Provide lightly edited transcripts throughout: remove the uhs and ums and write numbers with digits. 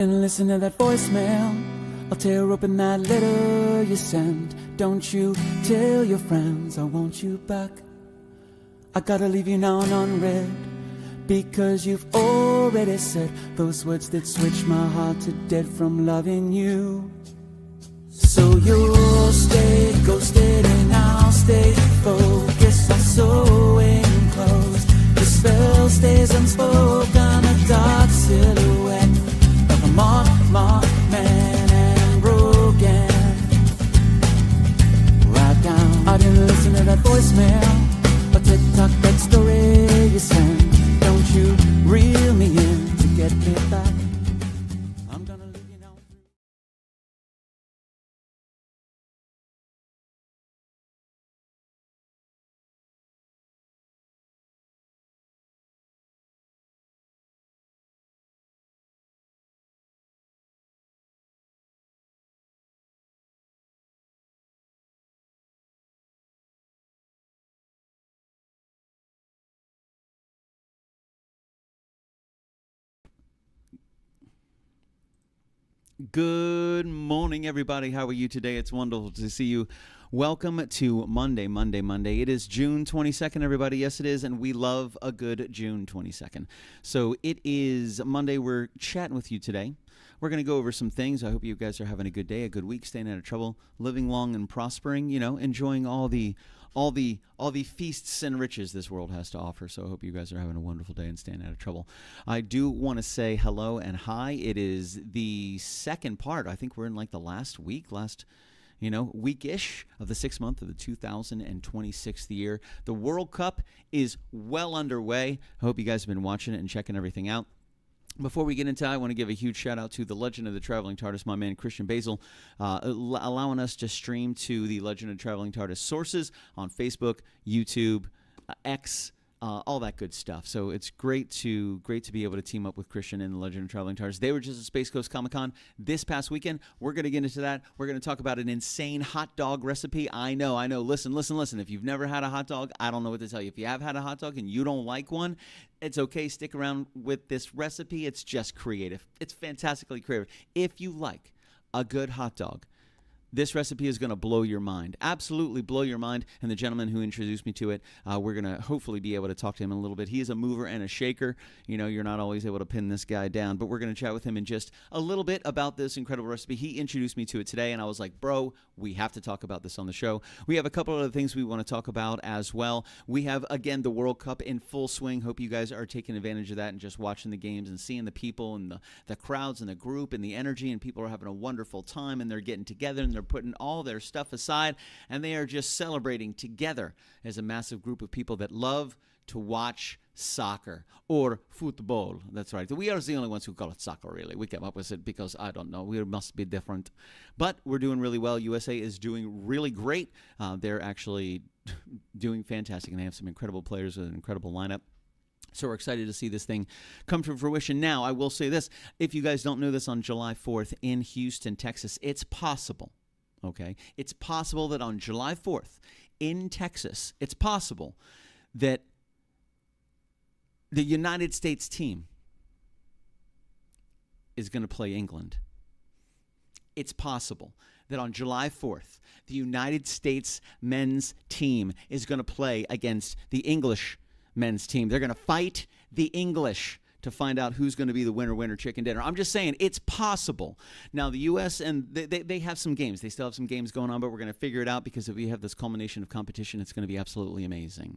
And listen to that voicemail. I'll tear open that letter you sent. Don't you tell your friends I want you back. I gotta leave you now unread, because you've already said those words that switch my heart to dead from loving you. So you'll stay ghosted and I'll stay focused on sewing clothes. The spell stays unspoken, a dark silhouette of a marked man and broken. Right down, I didn't listen to that voicemail, but TikTok, that story you sent. Don't you reel me in to get me back. I'm gonna leave you now. Good morning, everybody. How are you today? It's wonderful to see you. Welcome to Monday. It is June 22nd, everybody. Yes, it is, and we love a good June 22nd. So it is Monday. We're chatting with you today. We're going to go over some things. I hope you guys are having a good day, a good week, staying out of trouble, living long and prospering, enjoying all the feasts and riches this world has to offer. So I hope you guys are having a wonderful day and staying out of trouble. I do want to say hello and hi. It is the second part. I think we're in like the last week-ish of the 6th month of the 2026th year. The World Cup is well underway. I hope you guys have been watching it and checking everything out. Before we get into that, I want to give a huge shout out to the Legend of the Traveling TARDIS, my man Christian Basil, allowing us to stream to the Legend of the Traveling TARDIS sources on Facebook, YouTube, X, all that good stuff. So it's great to be able to team up with Christian and the Legend of Traveling TARDIS. They were just at Space Coast Comic Con this past weekend. We're going to get into that. We're going to talk about an insane hot dog recipe. I know. Listen. If you've never had a hot dog, I don't know what to tell you. If you have had a hot dog and you don't like one, it's okay. Stick around with this recipe. It's just creative. It's fantastically creative. If you like a good hot dog, this recipe is going to blow your mind, absolutely blow your mind. And the gentleman who introduced me to it, we're going to hopefully be able to talk to him in a little bit. He is a mover and a shaker. You're not always able to pin this guy down, but we're going to chat with him in just a little bit about this incredible recipe. He introduced me to it today, and I was like, bro, we have to talk about this on the show. We have a couple of other things we want to talk about as well. We have, again, the World Cup in full swing. Hope you guys are taking advantage of that and just watching the games and seeing the people and the crowds and the group and the energy, and people are having a wonderful time, and they're getting together, and they're putting all their stuff aside, and they are just celebrating together as a massive group of people that love to watch soccer or football. That's right. We are the only ones who call it soccer, really. We came up with it because, I don't know, we must be different. But we're doing really well. USA is doing really great. They're actually doing fantastic, and they have some incredible players with an incredible lineup. So we're excited to see this thing come to fruition. Now, I will say this. If you guys don't know this, on July 4th in Houston, Texas, it's possible. Okay, it's possible that on July 4th in Texas, it's possible that the United States team is going to play England. It's possible that on July 4th, the United States men's team is going to play against the English men's team. They're going to fight the English to find out who's going to be the winner chicken dinner. I'm just saying, it's possible. Now, the U.S., and they have some games. They still have some games going on, but we're going to figure it out, because if we have this culmination of competition, it's going to be absolutely amazing.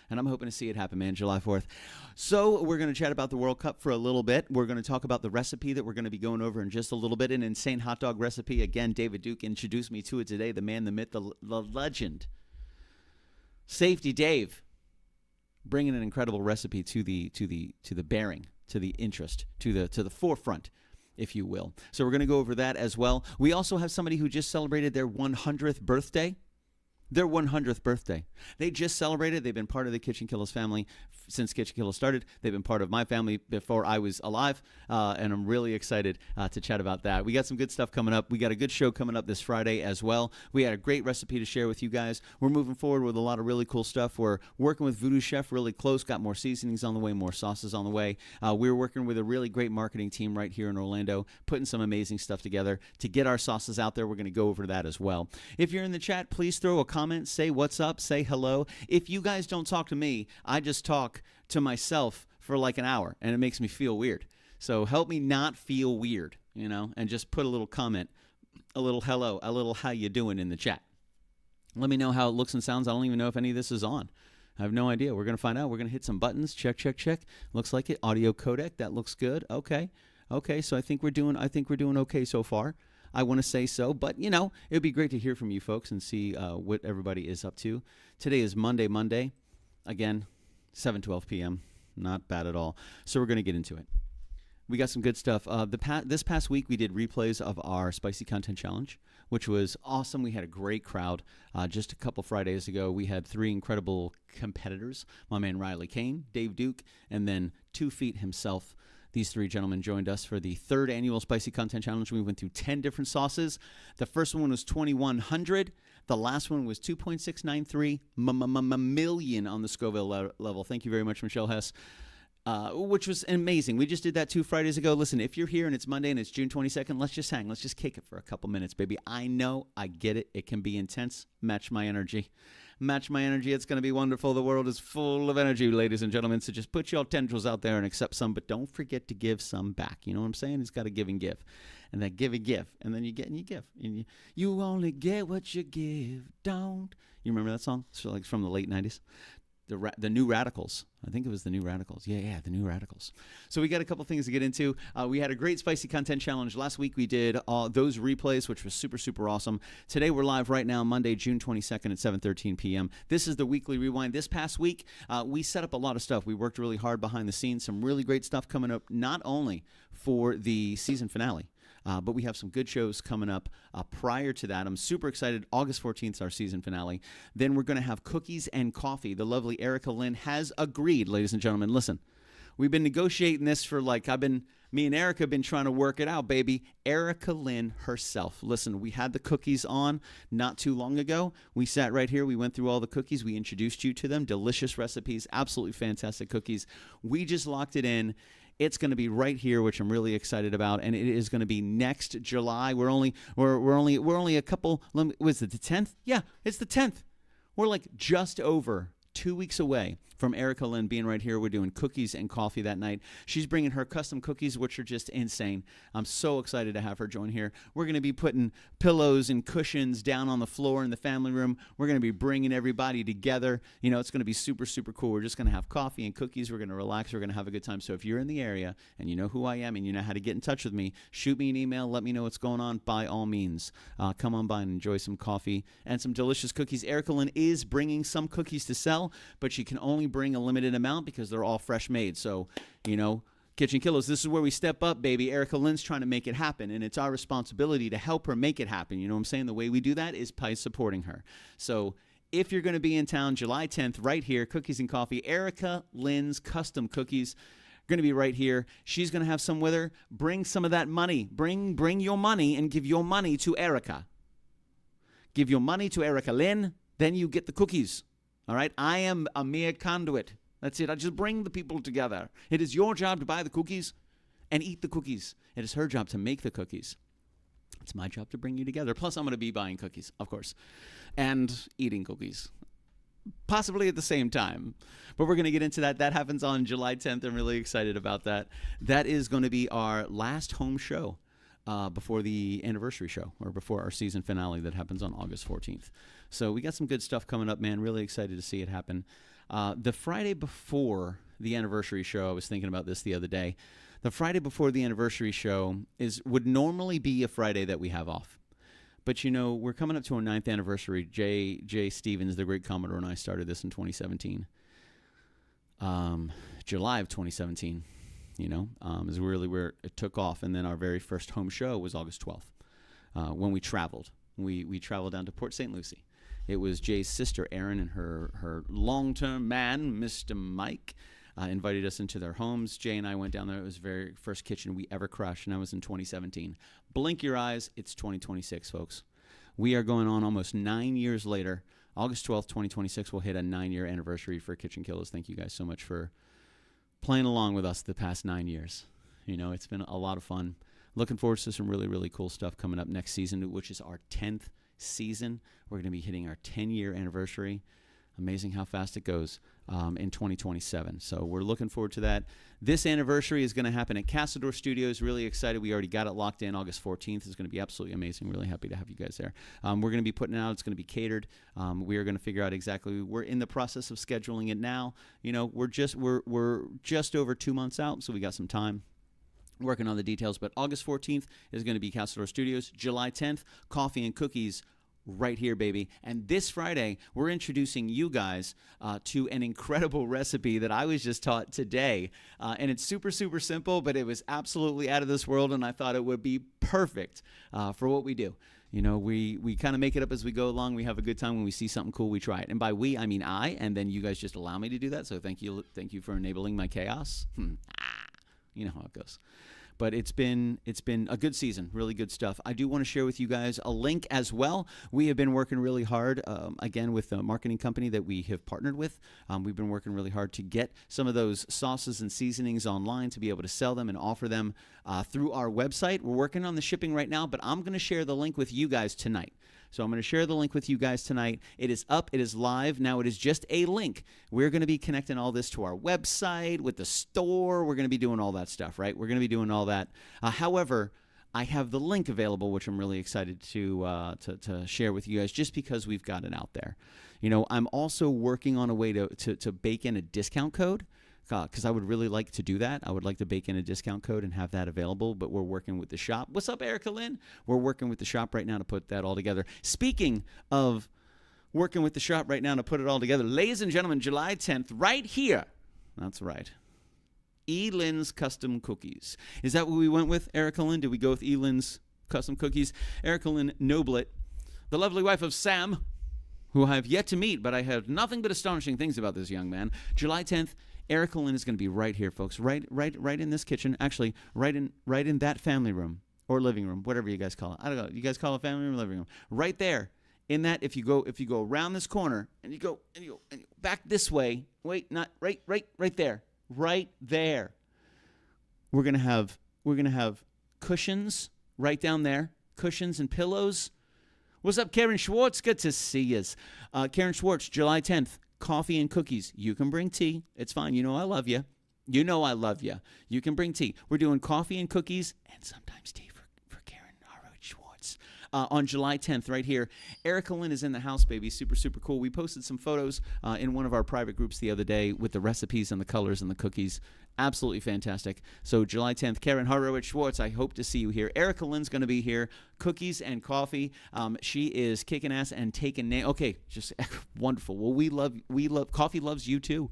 And I'm hoping to see it happen, man, July 4th. So we're going to chat about the World Cup for a little bit. We're going to talk about the recipe that we're going to be going over in just a little bit, an insane hot dog recipe. Again, David Duke introduced me to it today, the man, the myth, the legend. Safety Dave, bringing an incredible recipe to the bearing, to the interest, to the forefront, if you will. So we're going to go over that as well. We also have somebody who just celebrated their 100th birthday. Their 100th birthday. They just celebrated. They've been part of the KitchenKillaz family since KitchenKillaz started. They've been part of my family before I was alive, and I'm really excited to chat about that. We got some good stuff coming up. We got a good show coming up this Friday as well. We had a great recipe to share with you guys. We're moving forward with a lot of really cool stuff. We're working with Voodoo Chef really close, got more seasonings on the way, more sauces on the way. We're working with a really great marketing team right here in Orlando, putting some amazing stuff together to get our sauces out there. We're going to go over that as well. If you're in the chat, please throw a comment, say what's up, say hello. If you guys don't talk to me, I just talk to myself for like an hour, and it makes me feel weird. So help me not feel weird, and just put a little comment, a little hello, a little how you doing in the chat. Let me know how it looks and sounds. I don't even know if any of this is on. I have no idea. We're going to find out. We're going to hit some buttons. Check, check, check. Looks like it. Audio codec. That looks good. Okay. So I think we're doing okay so far. I want to say so, but it would be great to hear from you folks and see what everybody is up to. Today is Monday. Again, 7:12 p.m. Not bad at all. So we're going to get into it. We got some good stuff. This past week, we did replays of our Spicy Content Challenge, which was awesome. We had a great crowd. Just a couple Fridays ago, we had 3 incredible competitors. My man Riley Kane, Dave Duke, and then 2 Feet himself. These 3 gentlemen joined us for the 3rd annual Spicy Content Challenge. We went through 10 different sauces. The first one was 2,100. The last one was 2.693 million on the Scoville level. Thank you very much, Michelle Hess. Which was amazing. We just did that 2 Fridays ago. Listen, if you're here and it's Monday and it's June 22nd, let's just hang. Let's just kick it for a couple minutes, baby. I know. I get it. It can be intense. Match my energy. Match my energy. It's going to be wonderful. The world is full of energy, ladies and gentlemen. So just put your tendrils out there and accept some, but don't forget to give some back. You know what I'm saying? It's got to give and give. And then give and give. And then you get and you give. And you only get what you give, don't. You remember that song? It's like from the late 90s. The New Radicals. I think it was the New Radicals. Yeah, the New Radicals. So we got a couple things to get into. We had a great Spicy Content Challenge. Last week we did those replays, which was super, super awesome. Today we're live right now, Monday, June 22nd at 7:13 p.m. This is the Weekly Rewind. This past week, we set up a lot of stuff. We worked really hard behind the scenes. Some really great stuff coming up, not only for the season finale, but we have some good shows coming up prior to that. I'm super excited. August 14th is our season finale. Then we're going to have cookies and coffee. The lovely Erica Lynn has agreed, ladies and gentlemen. Listen, we've been negotiating this for me and Erica have been trying to work it out, baby. Erica Lynn herself. Listen, we had the cookies on not too long ago. We sat right here. We went through all the cookies. We introduced you to them. Delicious recipes. Absolutely fantastic cookies. We just locked it in. It's going to be right here, which I'm really excited about, and it is going to be next July. We're only a couple. Was it the 10th? Yeah, it's the 10th. We're like just over 2 weeks away from Erica Lynn being right here. We're doing cookies and coffee that night. She's bringing her custom cookies, which are just insane. I'm so excited to have her join here. We're going to be putting pillows and cushions down on the floor in the family room. We're going to be bringing everybody together. It's going to be super, super cool. We're just going to have coffee and cookies. We're going to relax. We're going to have a good time. So if you're in the area and you know who I am and you know how to get in touch with me, shoot me an email. Let me know what's going on. By all means, come on by and enjoy some coffee and some delicious cookies. Erica Lynn is bringing some cookies to sell, but she can only bring a limited amount because they're all fresh made. So, KitchenKillaz, this is where we step up, baby. Erica Lynn's trying to make it happen, and it's our responsibility to help her make it happen. You know what I'm saying? The way we do that is by supporting her. So if you're going to be in town July 10th, right here, Cookies and Coffee, Erica Lynn's custom cookies, going to be right here. She's going to have some with her. Bring some of that money. Bring your money and give your money to Erica. Give your money to Erica Lynn, then you get the cookies. All right? I am a mere conduit. That's it. I just bring the people together. It is your job to buy the cookies and eat the cookies. It is her job to make the cookies. It's my job to bring you together. Plus, I'm going to be buying cookies, of course, and eating cookies, possibly at the same time. But we're going to get into that. That happens on July 10th. I'm really excited about that. That is going to be our last home show before the anniversary show, or before our season finale that happens on August 14th. So we got some good stuff coming up, man. Really excited to see it happen. The Friday before the anniversary show, I was thinking about this the other day. The Friday before the anniversary show would normally be a Friday that we have off. But, we're coming up to our 9th anniversary. Jay Stevens, the great Commodore, and I started this in 2017. July of 2017, is really where it took off. And then our very first home show was August 12th when we traveled. We traveled down to Port St. Lucie. It was Jay's sister, Erin, and her long-term man, Mr. Mike. invited us into their homes. Jay and I went down there. It was the very first kitchen we ever crushed, and that was in 2017. Blink your eyes, it's 2026, folks. We are going on almost 9 years later. August 12th, 2026 will hit a 9-year anniversary for KitchenKillaz. Thank you guys so much for playing along with us the past 9 years. You know, it's been a lot of fun. Looking forward to some really, really cool stuff coming up next season, which is our 10th season. We're going to be hitting our 10-year anniversary. Amazing how fast it goes in 2027. So we're looking forward to that. This anniversary is going to happen at Castledor Studios. Really excited. We already got it locked in. August 14th is going to be absolutely amazing. Really happy to have you guys there. We're going to be putting it out. It's going to be catered. We are going to figure out exactly. We're in the process of scheduling it now. You know, we're just over 2 months out, so we got some time. Working on the details, but August 14th is going to be Castledor Studios. July 10th, coffee and cookies right here, baby. And this Friday, we're introducing you guys to an incredible recipe that I was just taught today. And it's super, super simple, but it was absolutely out of this world, and I thought it would be perfect for what we do. You know, we kind of make it up as we go along. We have a good time. When we see something cool, we try it. And by we, I mean I, and then you guys just allow me to do that. So thank you for enabling my chaos. You know how it goes. But it's been a good season, really good stuff. I do want to share with you guys a link as well. We have been working really hard, again, with the marketing company that we have partnered with. We've been working really hard to get some of those sauces and seasonings online to be able to sell them and offer them through our website. We're working on the shipping right now, but I'm going to share the link with you guys tonight. So I'm going to share the link with you guys tonight. It is up. It is live. Now it is just a link. We're going to be connecting all this to our website, with the store. We're going to be doing all that stuff, right? We're going to be doing all that. However, I have the link available, which I'm really excited to share with you guys just because we've got it out there. You know, I'm also working on a way to bake in a discount code. Because I would really like to do that. I would like to bake in a discount code and have that available, but we're working with the shop. What's up, Erica Lynn? We're working with the shop right now to put that all together. Speaking of working with the shop right now to put it all together, ladies and gentlemen, July 10th, right here. That's right. E. Lynn's Custom Cookies. Is that what we went with, Erica Lynn? Did we go with E. Lynn's Custom Cookies? Erica Lynn Noblet, the lovely wife of Sam, who I have yet to meet, but I have nothing but astonishing things about this young man. July 10th, Erica Lynn is going to be right here, folks, right in this kitchen. Actually, right in that family room or living room, whatever you guys call it. I don't know. You guys call it family room or living room? Right there, in that. If you go around this corner and you go back this way. Wait, not right there, right there. We're gonna have cushions right down there, cushions and pillows. What's up, Karen Schwartz? Good to see us. Karen Schwartz, July 10th. Coffee and cookies. You can bring tea. It's fine. You know I love you. You know I love you. You can bring tea. We're doing coffee and cookies and sometimes tea for Karen Schwartz on July 10th right here. Erica Lynn is in the house, baby. Super, super cool. We posted some photos in one of our private groups the other day with the recipes and the colors and the cookies. Absolutely fantastic. So July 10th, Karen Horowitz Schwartz, I hope to see you here. Erica Lynn's going to be here. Cookies and coffee. She is kicking ass and taking names. Okay, just wonderful. Well, we love coffee loves you too.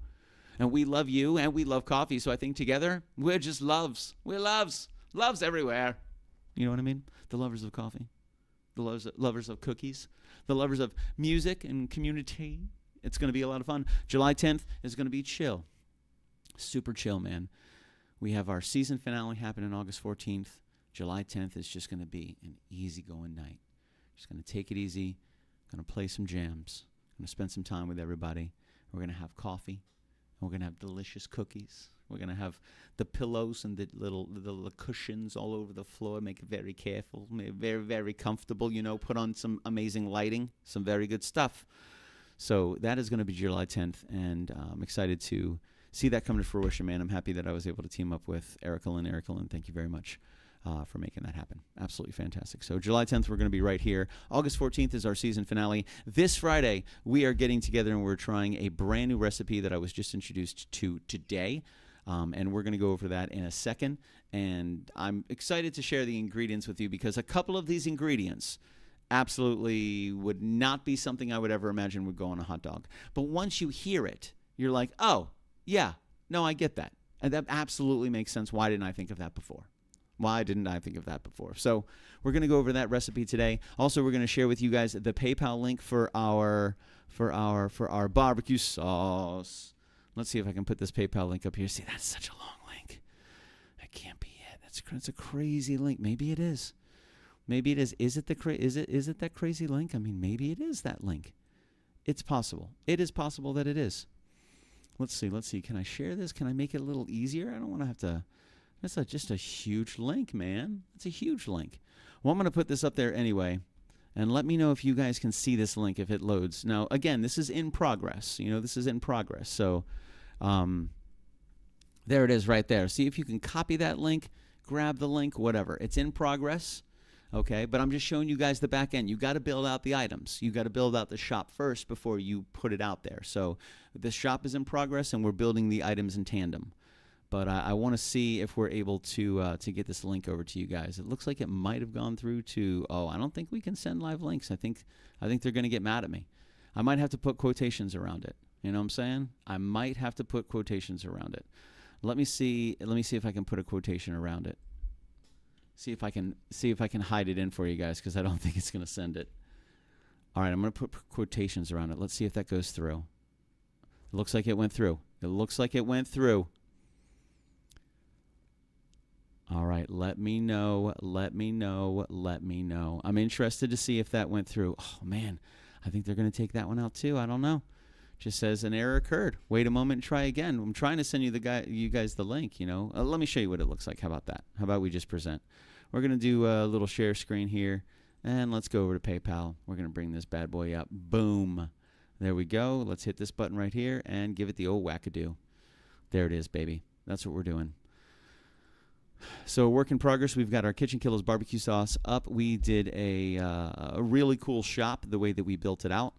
And we love you and we love coffee. So I think together we're just loves. We're loves. Loves everywhere. You know what I mean? The lovers of coffee. The lovers of cookies. The lovers of music and community. It's going to be a lot of fun. July 10th is going to be chill. Super chill, man. We have our season finale happening August 14th. July 10th is just going to be an easygoing night. Just going to take it easy. Going to play some jams. Going to spend some time with everybody. We're going to have coffee. We're going to have delicious cookies. We're going to have the pillows and the little cushions all over the floor. Make it very careful. Make it very, very comfortable. You know, put on some amazing lighting. Some very good stuff. So that is going to be July 10th. And I'm excited to see that come to fruition, man. I'm happy that I was able to team up with Erica Lynn. Erica Lynn, thank you very much for making that happen. Absolutely fantastic. So July 10th, we're going to be right here. August 14th is our season finale. This Friday, we are getting together and we're trying a brand new recipe that I was just introduced to today. And we're going to go over that in a second. And I'm excited to share the ingredients with you because a couple of these ingredients absolutely would not be something I would ever imagine would go on a hot dog. But once you hear it, you're like, oh, yeah, no, I get that. And that absolutely makes sense. Why didn't I think of that before? Why didn't I think of that before? So we're going to go over that recipe today. Also, we're going to share with you guys the PayPal link for our barbecue sauce. Let's see if I can put this PayPal link up here. See, that's such a long link. That can't be it. That's a crazy link. Maybe it is. Maybe it is. Is it that crazy link? I mean, maybe it is that link. It's possible. It is possible that it is. Let's see. Can I share this? Can I make it a little easier? I don't want to have to. That's just a huge link, man. It's a huge link. Well, I'm going to put this up there anyway. And let me know if you guys can see this link if it loads. Now, again, this is in progress. This is in progress. So there it is right there. See if you can copy that link, grab the link, whatever. It's in progress, okay? But I'm just showing you guys the back end. You got to build out the items. You got to build out the shop first before you put it out there. So the shop is in progress, and we're building the items in tandem. But I want to see if we're able to get this link over to you guys. It looks like it might have gone through to. Oh, I don't think we can send live links. I think they're going to get mad at me. I might have to put quotations around it. You know what I'm saying? I might have to put quotations around it. Let me see if I can put a quotation around it. See if I can hide it in for you guys, because I don't think it's going to send it. All right, I'm going to put quotations around it. Let's see if that goes through. It looks like it went through. It looks like it went through. All right, let me know. I'm interested to see if that went through. Oh, man, I think they're going to take that one out too. I don't know. Just says an error occurred. Wait a moment and try again. I'm trying to send you guys the link, Let me show you what it looks like. How about that? How about we just present? We're going to do a little share screen here, and let's go over to PayPal. We're going to bring this bad boy up. Boom. There we go. Let's hit this button right here and give it the old wackadoo. There it is, baby. That's what we're doing. So work in progress. We've got our KitchenKillaz barbecue sauce up. We did a really cool shop the way that we built it out.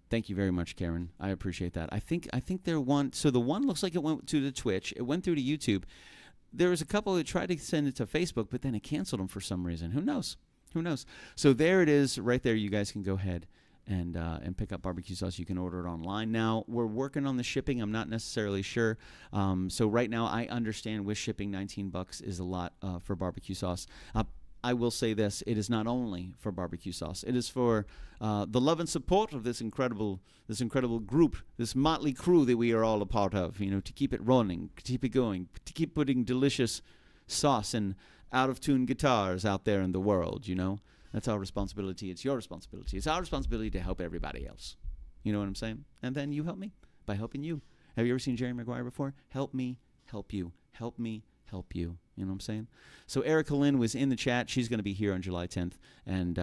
Thank you very much, Karen. I appreciate that. I think there one. So the one looks like it went to the Twitch. It went through to YouTube. There was a couple that tried to send it to Facebook, but then it canceled them for some reason. Who knows? So there it is, right there. You guys can go ahead and pick up barbecue sauce. You can order it online now. We're working on the shipping. I'm not necessarily sure. So right now, I understand with shipping, $19 is a lot for barbecue sauce. I will say this: it is not only for barbecue sauce. It is for the love and support of this incredible group, this motley crew that we are all a part of. To keep it running, to keep it going, to keep putting delicious sauce and out-of-tune guitars out there in the world. That's our responsibility. It's your responsibility. It's our responsibility to help everybody else. You know what I'm saying? And then you help me by helping you. Have you ever seen Jerry Maguire before? Help me, help you. Help me, help you. You know what I'm saying? So Erica Lynn was in the chat. She's going to be here on July 10th, and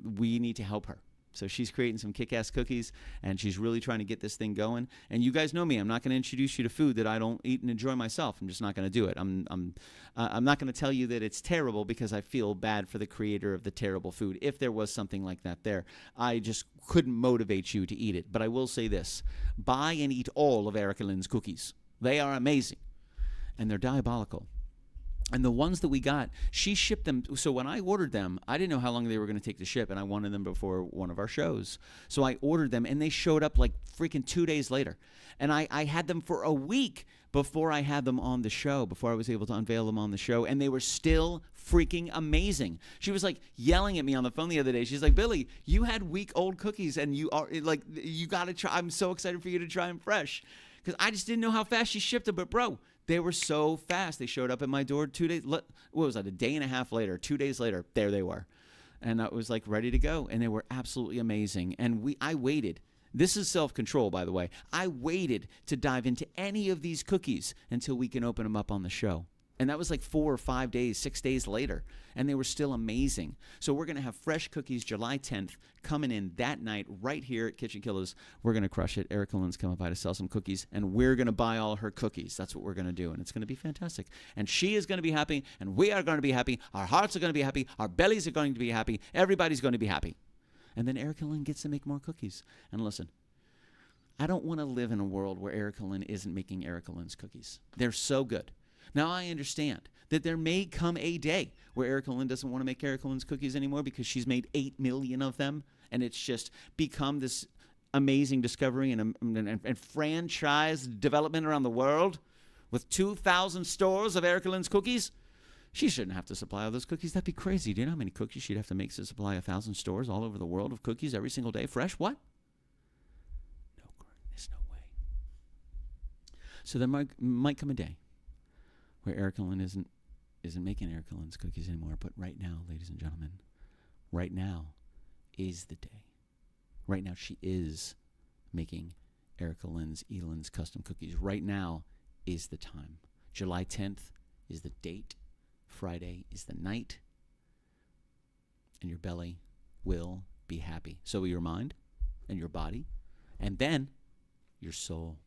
we need to help her. So she's creating some kick-ass cookies, and she's really trying to get this thing going. And you guys know me. I'm not going to introduce you to food that I don't eat and enjoy myself. I'm just not going to do it. I'm not going to tell you that it's terrible, because I feel bad for the creator of the terrible food. If there was something like that there, I just couldn't motivate you to eat it. But I will say this: buy and eat all of Erica Lynn's cookies. They are amazing, and they're diabolical. And the ones that we got, she shipped them. So when I ordered them, I didn't know how long they were going to take to ship, and I wanted them before one of our shows. So I ordered them, and they showed up like freaking 2 days later. And I had them for a week before I had them on the show, before I was able to unveil them on the show, and they were still freaking amazing. She was like yelling at me on the phone the other day. She's like, "Billy, you had week-old cookies, and you got to try. I'm so excited for you to try them fresh." Because I just didn't know how fast she shipped them. But, bro, they were so fast. They showed up at my door 2 days. What was that? A day and a half later, 2 days later, there they were. And I was like ready to go. And they were absolutely amazing. And I waited. This is self-control, by the way. I waited to dive into any of these cookies until we can open them up on the show. And that was like 4 or 5 days, 6 days later. And they were still amazing. So we're going to have fresh cookies July 10th coming in that night right here at KitchenKillaz. We're going to crush it. Erica Lynn's coming by to sell some cookies. And we're going to buy all her cookies. That's what we're going to do. And it's going to be fantastic. And she is going to be happy. And we are going to be happy. Our hearts are going to be happy. Our bellies are going to be happy. Everybody's going to be happy. And then Erica Lynn gets to make more cookies. And listen, I don't want to live in a world where Erica Lynn isn't making Erica Lynn's cookies. They're so good. Now, I understand that there may come a day where Erica Lynn doesn't want to make Erica Lynn's cookies anymore because she's made 8 million of them, and it's just become this amazing discovery and franchise development around the world with 2,000 stores of Erica Lynn's cookies. She shouldn't have to supply all those cookies. That'd be crazy. Do you know how many cookies she'd have to make to supply 1,000 stores all over the world of cookies every single day? Fresh? What? No, there's no way. So there might come a day where Erica Lynn isn't making Erica Lynn's cookies anymore. But right now, ladies and gentlemen, right now is the day. Right now she is making Erica Lynn's Elin's custom cookies. Right now is the time. July 10th is the date. Friday is the night. And your belly will be happy. So will your mind and your body. And then your soul.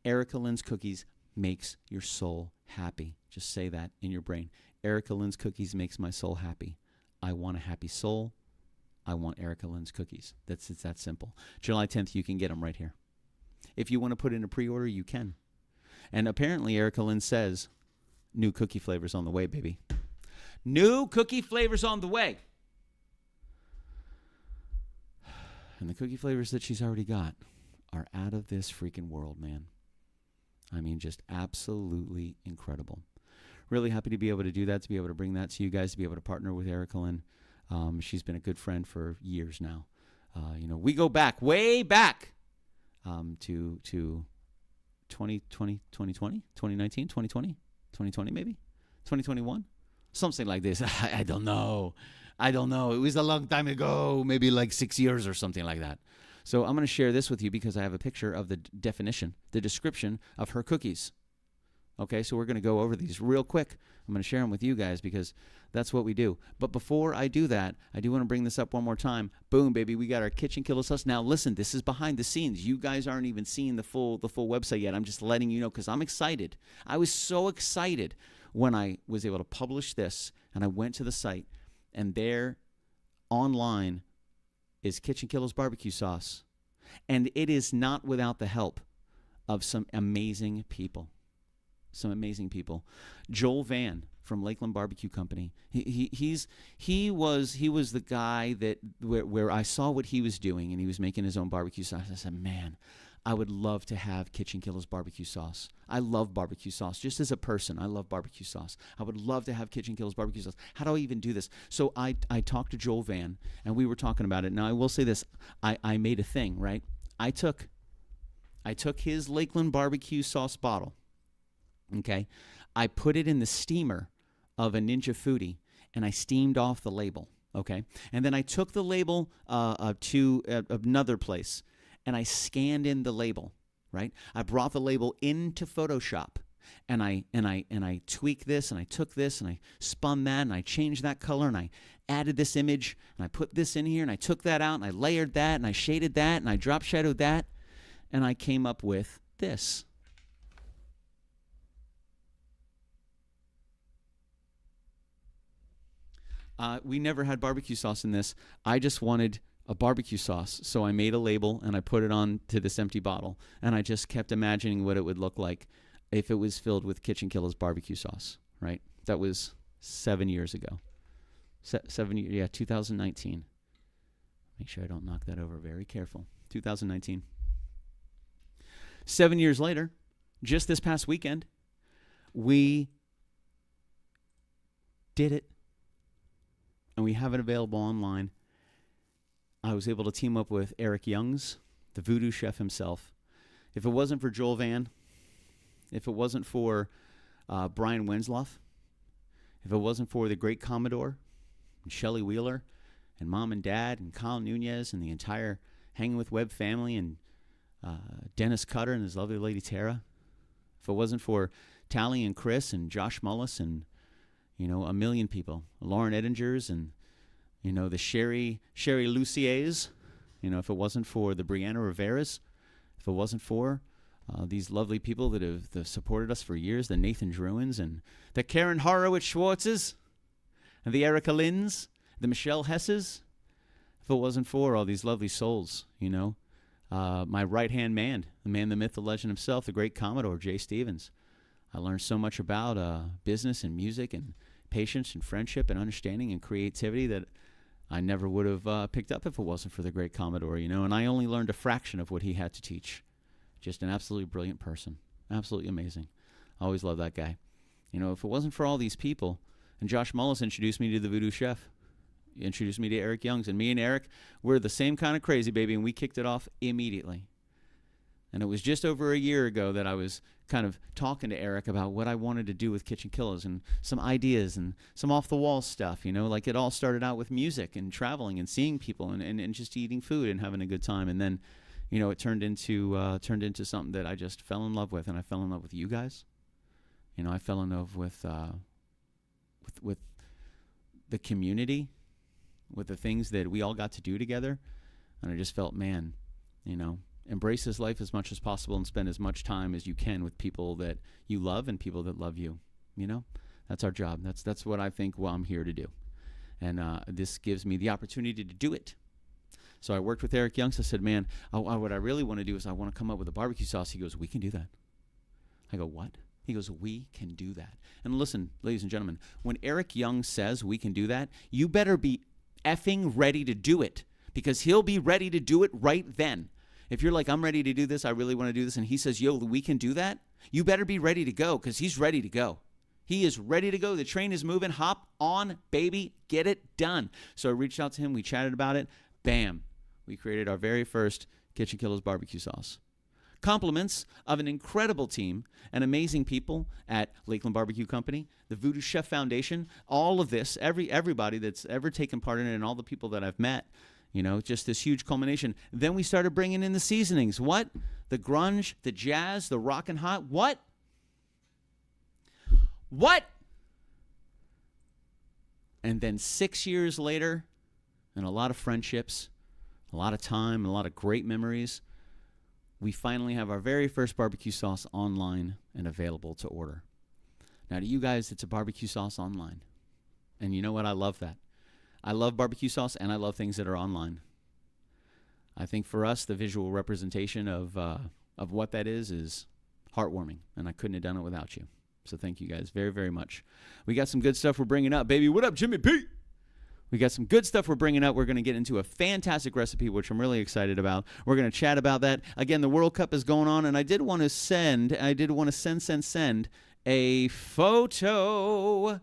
Erica Lynn's cookies makes your soul happy. Just say that in your brain. Erica Lynn's cookies makes my soul happy. I want a happy soul. I want Erica Lynn's cookies. It's that simple. July 10th, you can get them right here. If you want to put in a pre-order, you can. And apparently Erica Lynn says, new cookie flavors on the way, baby. New cookie flavors on the way. And the cookie flavors that she's already got are out of this freaking world, man. I mean, just absolutely incredible. Really happy to be able to do that, to be able to bring that to you guys, to be able to partner with Erica Lynn. She's been a good friend for years now. We go back, way back to 2020, 2019, 2020 maybe? 2021? Something like this. I don't know. It was a long time ago, maybe like 6 years or something like that. So I'm going to share this with you because I have a picture of the definition, the description of her cookies. Okay, so we're going to go over these real quick. I'm going to share them with you guys because that's what we do. But before I do that, I do want to bring this up one more time. Boom, baby, we got our KitchenKillaz sauce. Now, listen, this is behind the scenes. You guys aren't even seeing the full website yet. I'm just letting you know because I'm excited. I was so excited when I was able to publish this, and I went to the site, and there online is KitchenKillaz barbecue sauce. And it is not without the help of some amazing people. Joel Van from Lakeland Barbecue Company. He was the guy that where I saw what he was doing, and he was making his own barbecue sauce. I said, man, I would love to have KitchenKillaz barbecue sauce. I love barbecue sauce. Just as a person, I love barbecue sauce. I would love to have KitchenKillaz barbecue sauce. How do I even do this? So I talked to Joel Van, and we were talking about it. Now, I will say this. I made a thing, right? I took his Lakeland barbecue sauce bottle, okay? I put it in the steamer of a Ninja Foodie, and I steamed off the label, okay? And then I took the label to another place, and I scanned in the label, right? I brought the label into Photoshop, and I tweaked this, and I took this, and I spun that, and I changed that color, and I added this image, and I put this in here, and I took that out, and I layered that, and I shaded that, and I drop shadowed that, and I came up with this. We never had barbecue sauce in this. I just wanted a barbecue sauce, so I made a label, and I put it on to this empty bottle, and I just kept imagining what it would look like if it was filled with KitchenKillaz barbecue sauce, right? That was 7 years ago. 2019. Make sure I don't knock that over. Very careful. 2019. 7 years later, just this past weekend, we did it. And we have it available online. I was able to team up with Eric Youngs, the voodoo chef himself. If it wasn't for Joel Van, if it wasn't for Brian Wensloff, if it wasn't for the great Commodore, and Shelley Wheeler, and Mom and Dad, and Kyle Nunez, and the entire Hanging with Webb family, and Dennis Cutter and his lovely lady Tara, if it wasn't for Tally and Chris and Josh Mullis and a million people, Lauren Eddingers and, the Sherry Luciers, if it wasn't for the Brianna Riveras, if it wasn't for these lovely people that have supported us for years, the Nathan Druins and the Karen Horowitz Schwartzes and the Erica Lynns, the Michelle Hesses, if it wasn't for all these lovely souls, my right-hand man, the man, the myth, the legend himself, the great Commodore, Jay Stevens. I learned so much about business and music and patience and friendship and understanding and creativity that I never would have picked up if it wasn't for the great Commodore, and I only learned a fraction of what he had to teach. Just an absolutely brilliant person. Absolutely amazing. I always loved that guy. If it wasn't for all these people, and Josh Mullis introduced me to the Voodoo Chef, he introduced me to Eric Youngs, and me and Eric, we're the same kind of crazy, baby, and we kicked it off immediately. And it was just over a year ago that I was kind of talking to Eric about what I wanted to do with KitchenKillaz and some ideas and some off-the-wall stuff, like it all started out with music and traveling and seeing people and just eating food and having a good time. And then, it turned into something that I just fell in love with, and I fell in love with you guys. I fell in love with the community, with the things that we all got to do together. And I just felt, man, embrace this life as much as possible and spend as much time as you can with people that you love and people that love you. That's our job. That's what I think I'm here to do. And this gives me the opportunity to do it. So I worked with Eric Youngs. I said, man, what I really want to do is I want to come up with a barbecue sauce. He goes, we can do that. I go, what? He goes, we can do that. And listen, ladies and gentlemen, when Eric Young says we can do that, you better be effing ready to do it, because he'll be ready to do it right then. If you're like, I'm ready to do this, I really want to do this, and he says, yo, we can do that, you better be ready to go, because he's ready to go. He is ready to go. The train is moving. Hop on, baby. Get it done. So I reached out to him. We chatted about it. Bam. We created our very first KitchenKillaz barbecue sauce. Compliments of an incredible team and amazing people at Lakeland Barbecue Company, the Voodoo Chef Foundation, all of this, everybody that's ever taken part in it, and all the people that I've met, just this huge culmination. Then we started bringing in the seasonings. What? The grunge, the jazz, the rockin' hot. What? And then 6 years later, and a lot of friendships, a lot of time, a lot of great memories, we finally have our very first barbecue sauce online and available to order. Now, to you guys, it's a barbecue sauce online. And you know what? I love that. I love barbecue sauce, and I love things that are online. I think for us, the visual representation of what that is heartwarming, and I couldn't have done it without you. So thank you guys very, very much. We got some good stuff we're bringing up, baby. What up, Jimmy P? We got some good stuff we're bringing up. We're going to get into a fantastic recipe, which I'm really excited about. We're going to chat about that. Again, the World Cup is going on, and I did want to send a photo.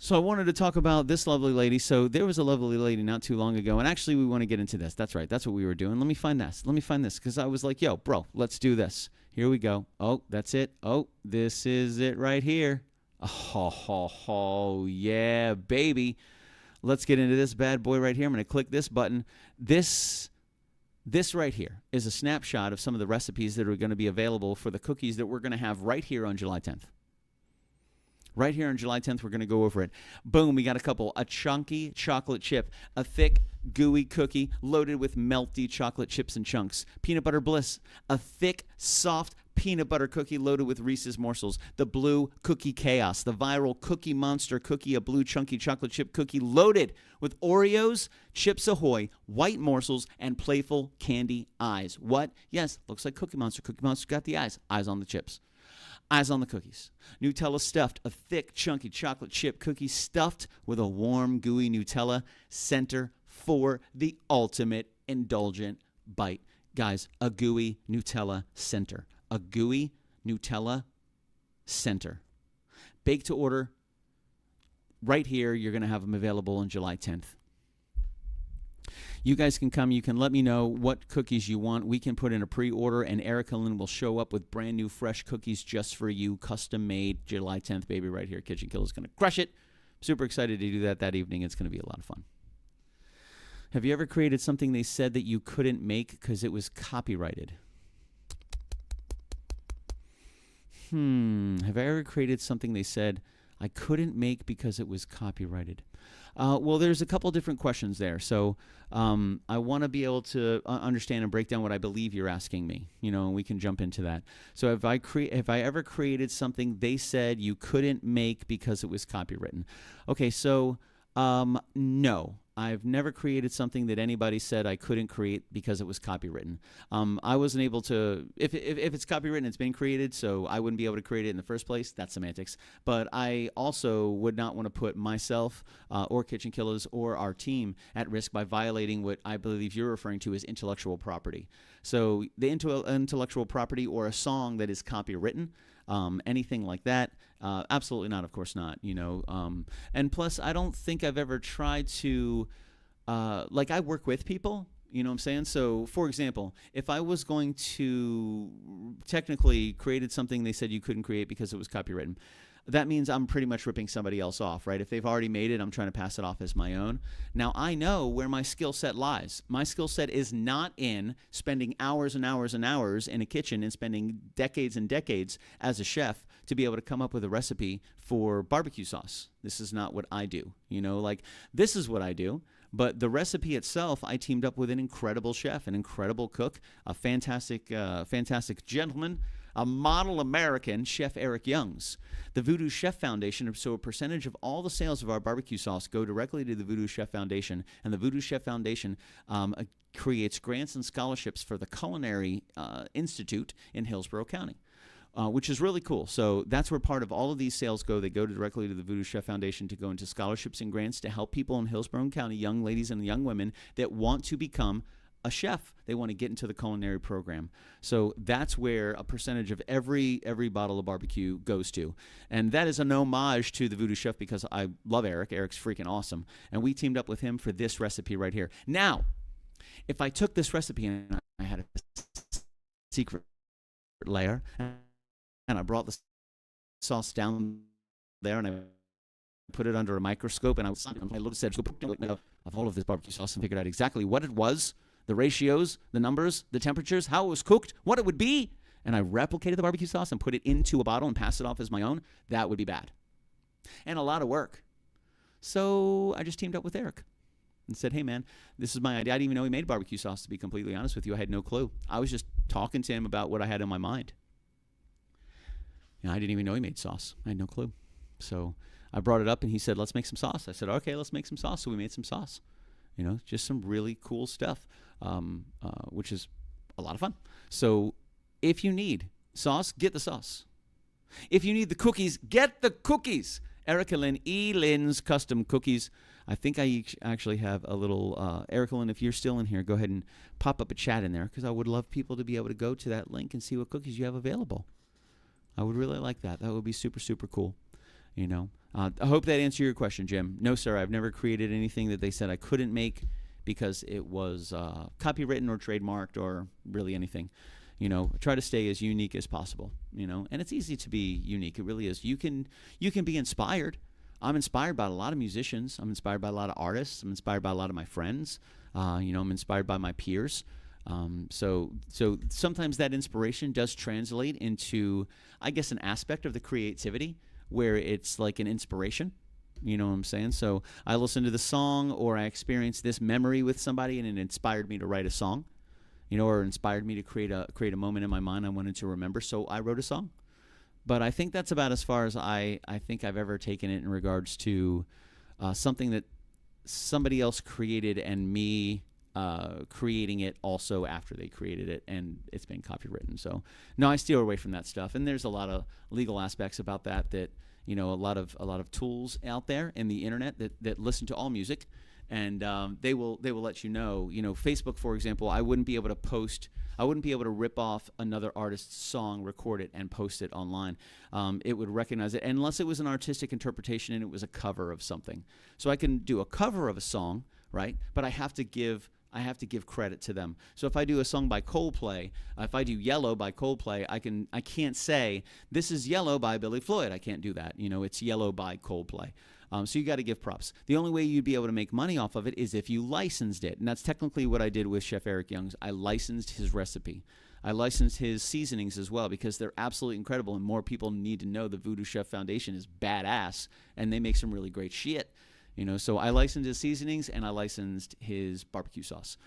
So I wanted to talk about this lovely lady. So there was a lovely lady not too long ago, and actually we want to get into this. That's right. That's what we were doing. Let me find this, because I was like, yo, bro, let's do this. Here we go. Oh, that's it. Oh, this is it right here. Oh, yeah, baby. Let's get into this bad boy right here. I'm going to click this button. This right here is a snapshot of some of the recipes that are going to be available for the cookies that we're going to have right here on July 10th. Right here on July 10th, we're going to go over it. Boom, we got a couple. A chunky chocolate chip, a thick, gooey cookie loaded with melty chocolate chips and chunks. Peanut butter bliss, a thick, soft peanut butter cookie loaded with Reese's morsels. The blue cookie chaos, the viral Cookie Monster cookie, a blue chunky chocolate chip cookie loaded with Oreos, Chips Ahoy, white morsels, and playful candy eyes. What? Yes, looks like Cookie Monster. Cookie Monster got the eyes. Eyes on the chips. Eyes on the cookies. Nutella stuffed, a thick, chunky chocolate chip cookie stuffed with a warm, gooey Nutella center for the ultimate indulgent bite. Guys, a gooey Nutella center. A gooey Nutella center. Bake to order. Right here, you're going to have them available on July 10th. You guys can come. You can let me know what cookies you want. We can put in a pre-order, and Erica Lynn will show up with brand new, fresh cookies just for you, custom made. July 10th, baby, right here. KitchenKillaz is going to crush it. Super excited to do that evening. It's going to be a lot of fun. Have you ever created something they said that you couldn't make because it was copyrighted? Have I ever created something they said I couldn't make because it was copyrighted? Well, there's a couple different questions there. So I want to be able to understand and break down what I believe you're asking me, and we can jump into that. So if I ever created something they said you couldn't make because it was copywritten. Okay, so no. I've never created something that anybody said I couldn't create because it was copywritten. I wasn't able to, if it's copywritten, it's been created, so I wouldn't be able to create it in the first place. That's semantics. But I also would not want to put myself or KitchenKillaz or our team at risk by violating what I believe you're referring to as intellectual property. So the intellectual property or a song that is copywritten, anything like that, absolutely not, of course not, and plus I don't think I've ever tried to, I work with people, You know what I'm saying? So, for example, if I was going to technically created something they said you couldn't create because it was copywritten, that means I'm pretty much ripping somebody else off, right? If they've already made it, I'm trying to pass it off as my own. Now, I know where my skill set lies. My skill set is not in spending hours and hours and hours in a kitchen and spending decades and decades as a chef to be able to come up with a recipe for barbecue sauce. This is not what I do. You know, like, this is what I do. But the recipe itself, I teamed up with an incredible chef, an incredible cook, a fantastic gentleman, a model American, Chef Eric Youngs. The Voodoo Chef Foundation, so a percentage of all the sales of our barbecue sauce go directly to the Voodoo Chef Foundation, and the Voodoo Chef Foundation creates grants and scholarships for the Culinary Institute in Hillsborough County. Which is really cool. So that's where part of all of these sales go. They go directly to the Voodoo Chef Foundation to go into scholarships and grants to help people in Hillsborough County, young ladies and young women that want to become a chef. They want to get into the culinary program. So that's where a percentage of every bottle of barbecue goes to. And that is an homage to the Voodoo Chef because I love Eric. Eric's freaking awesome. And we teamed up with him for this recipe right here. Now, if I took this recipe and I had a secret layer and I brought the sauce down there and I put it under a microscope and I looked at of all of this barbecue sauce and figured out exactly what it was, the ratios, the numbers, the temperatures, how it was cooked, what it would be, and I replicated the barbecue sauce and put it into a bottle and passed it off as my own, that would be bad. And a lot of work. So I just teamed up with Eric and said, hey, man, this is my idea. I didn't even know he made barbecue sauce, to be completely honest with you. I had no clue. I was just talking to him about what I had in my mind. I didn't even know he made sauce. I had no clue. So I brought it up, and he said, let's make some sauce. I said, okay, let's make some sauce. So we made some sauce. You know, just some really cool stuff, which is a lot of fun. So if you need sauce, get the sauce. If you need the cookies, get the cookies. Erica Lynn, E. Lynn's Custom Cookies. I think I actually have a little, Erica Lynn, if you're still in here, go ahead and pop up a chat in there because I would love people to be able to go to that link and see what cookies you have available. I would really like that. That would be super, super cool. You know, I hope that answered your question, Jim. No, sir, I've never created anything that they said I couldn't make because it was copywritten or trademarked or really anything. You know, try to stay as unique as possible. You know, and it's easy to be unique. It really is. You can be inspired. I'm inspired by a lot of musicians. I'm inspired by a lot of artists. I'm inspired by a lot of my friends. You know, I'm inspired by my peers. So sometimes that inspiration does translate into, I guess, an aspect of the creativity where it's like an inspiration. You know what I'm saying? So I listened to the song or I experienced this memory with somebody and it inspired me to write a song, you know, or inspired me to create a moment in my mind I wanted to remember. So I wrote a song. But I think that's about as far as I think I've ever taken it in regards to something that somebody else created and me creating it also after they created it, and it's been copywritten. So no, I steer away from that stuff. And there's a lot of legal aspects about that you know, a lot of tools out there in the internet that listen to all music, and they will let you know. You know, Facebook, for example, I wouldn't be able to rip off another artist's song, record it, and post it online. It would recognize it unless it was an artistic interpretation and it was a cover of something. So I can do a cover of a song, right? But I have to give credit to them. So if I do a song by Coldplay, if I do Yellow by Coldplay, I can't say this is Yellow by Billy Floyd. I can't do that. You know, it's Yellow by Coldplay. So you got to give props. The only way you'd be able to make money off of it is if you licensed it, and that's technically what I did with Chef Eric Youngs. I licensed his recipe. I licensed his seasonings as well because they're absolutely incredible, and more people need to know the Voodoo Chef Foundation is badass, and they make some really great shit. You know, so I licensed his seasonings and I licensed his barbecue sauce.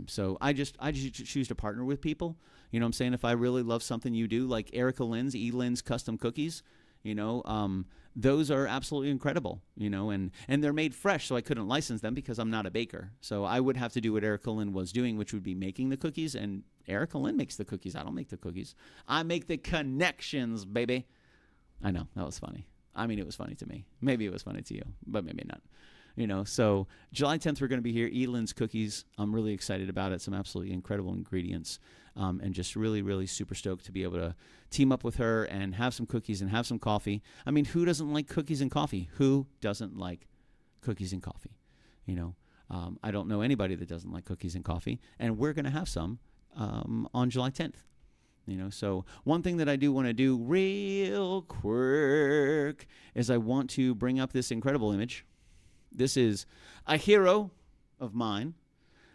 So I just choose to partner with people. You know what I'm saying? If I really love something you do, like Erica Lynn's, E. Lynn's Custom Cookies, you know, those are absolutely incredible, you know, and they're made fresh, so I couldn't license them because I'm not a baker. So I would have to do what Erica Lynn was doing, which would be making the cookies, and Erica Lynn makes the cookies. I don't make the cookies. I make the connections, baby. I know, that was funny. I mean, it was funny to me. Maybe it was funny to you, but maybe not. You know, so July 10th, we're going to be here. Elin's Cookies. I'm really excited about it. Some absolutely incredible ingredients, and just really, really super stoked to be able to team up with her and have some cookies and have some coffee. I mean, who doesn't like cookies and coffee? Who doesn't like cookies and coffee? You know, I don't know anybody that doesn't like cookies and coffee, and we're going to have some on July 10th. So one thing that I do want to do real quick is I want to bring up this incredible image. This is a hero of mine,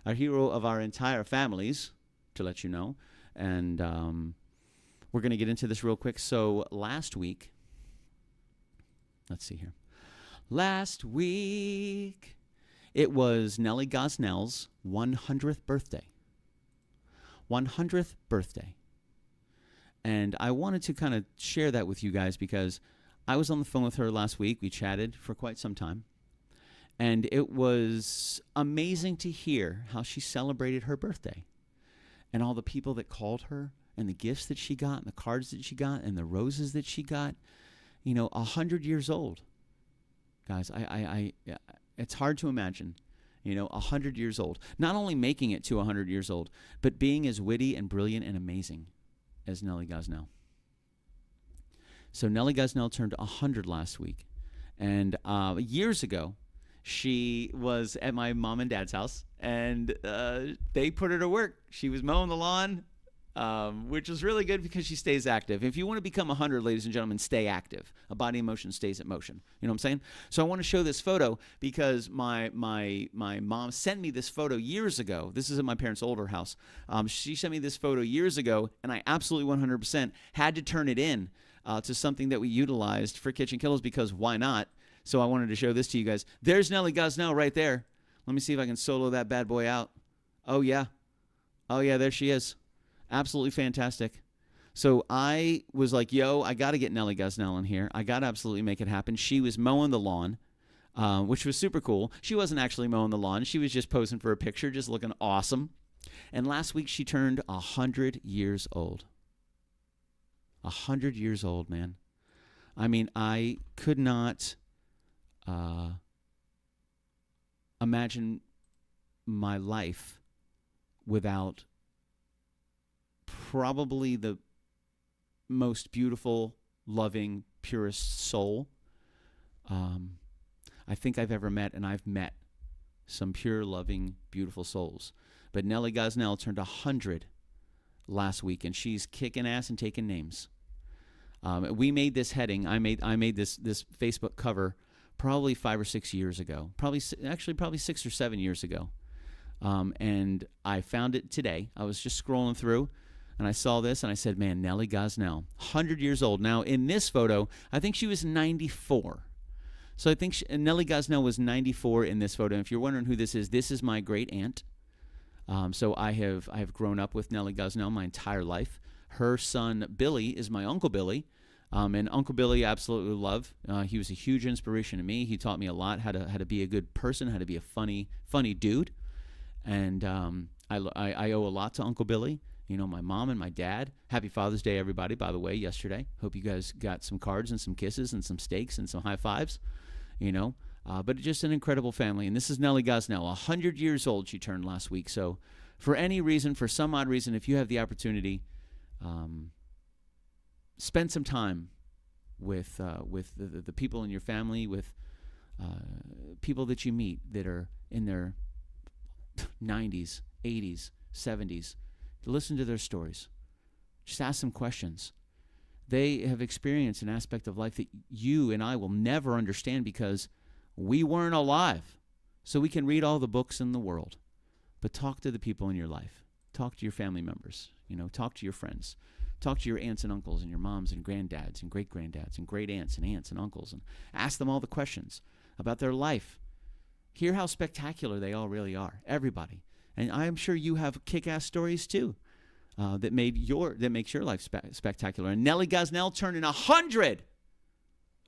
a hero of our entire families, to let you know. And we're going to get into this real quick. So last week, let's see here. Last week, it was Nellie Gosnell's 100th birthday. 100th birthday. And I wanted to kind of share that with you guys because I was on the phone with her last week. We chatted for quite some time. And it was amazing to hear how she celebrated her birthday. And all the people that called her, and the gifts that she got, and the cards that she got, and the roses that she got. 100 years old. Guys, it's hard to imagine, 100 years old. Not only making it to 100 years old, but being as witty and brilliant and amazing as Nellie Gosnell. So Nellie Gosnell turned 100 last week. And years ago, she was at my mom and dad's house, and they put her to work. She was mowing the lawn, which was really good because she stays active. If you want to become 100, ladies and gentlemen, stay active. A body in motion stays in motion. You know what I'm saying? So I want to show this photo because my mom sent me this photo years ago. This is at my parents' older house. She sent me this photo years ago, and I absolutely 100% had to turn it in to something that we utilized for KitchenKillaz because why not? So I wanted to show this to you guys. There's Nellie Gosnell right there. Let me see if I can solo that bad boy out. Oh, yeah. Oh, yeah, there she is. Absolutely fantastic. So I was like, yo, I got to get Nellie Gosnell in here. I got to absolutely make it happen. She was mowing the lawn, which was super cool. She wasn't actually mowing the lawn. She was just posing for a picture, just looking awesome. And last week she turned 100 years old. 100 years old, man. I mean, I could not imagine my life without probably the most beautiful, loving, purest soul I think I've ever met, and I've met some pure, loving, beautiful souls. But Nellie Gosnell turned 100 last week, and she's kicking ass and taking names. We made this heading. I made this Facebook cover probably 5 or 6 years ago. Probably 6 or 7 years ago. And I found it today. I was just scrolling through, and I saw this, and I said, man, Nellie Gosnell, 100 years old. Now, in this photo, I think she was 94. So I think Nellie Gosnell was 94 in this photo. And if you're wondering who this is my great aunt. So I have grown up with Nellie Gosnell my entire life. Her son, Billy, is my Uncle Billy. And Uncle Billy, I absolutely love. He was a huge inspiration to me. He taught me a lot how to be a good person, how to be a funny dude. And I owe a lot to Uncle Billy. You know, my mom and my dad. Happy Father's Day, everybody, by the way, yesterday. Hope you guys got some cards and some kisses and some steaks and some high fives, you know. But just an incredible family. And this is Nellie Gosnell, 100 years old she turned last week. So for any reason, for some odd reason, if you have the opportunity, spend some time with the people in your family, with people that you meet that are in their 90s, 80s, 70s. Listen to their stories. Just ask them questions. They have experienced an aspect of life that you and I will never understand because we weren't alive. So we can read all the books in the world. But talk to the people in your life. Talk to your family members. You know, talk to your friends. Talk to your aunts and uncles and your moms and granddads and great-granddads and great-aunts and uncles and ask them all the questions about their life. Hear how spectacular they all really are, everybody. And I'm sure you have kick-ass stories too that makes your life spectacular. And Nellie Gosnell turning 100.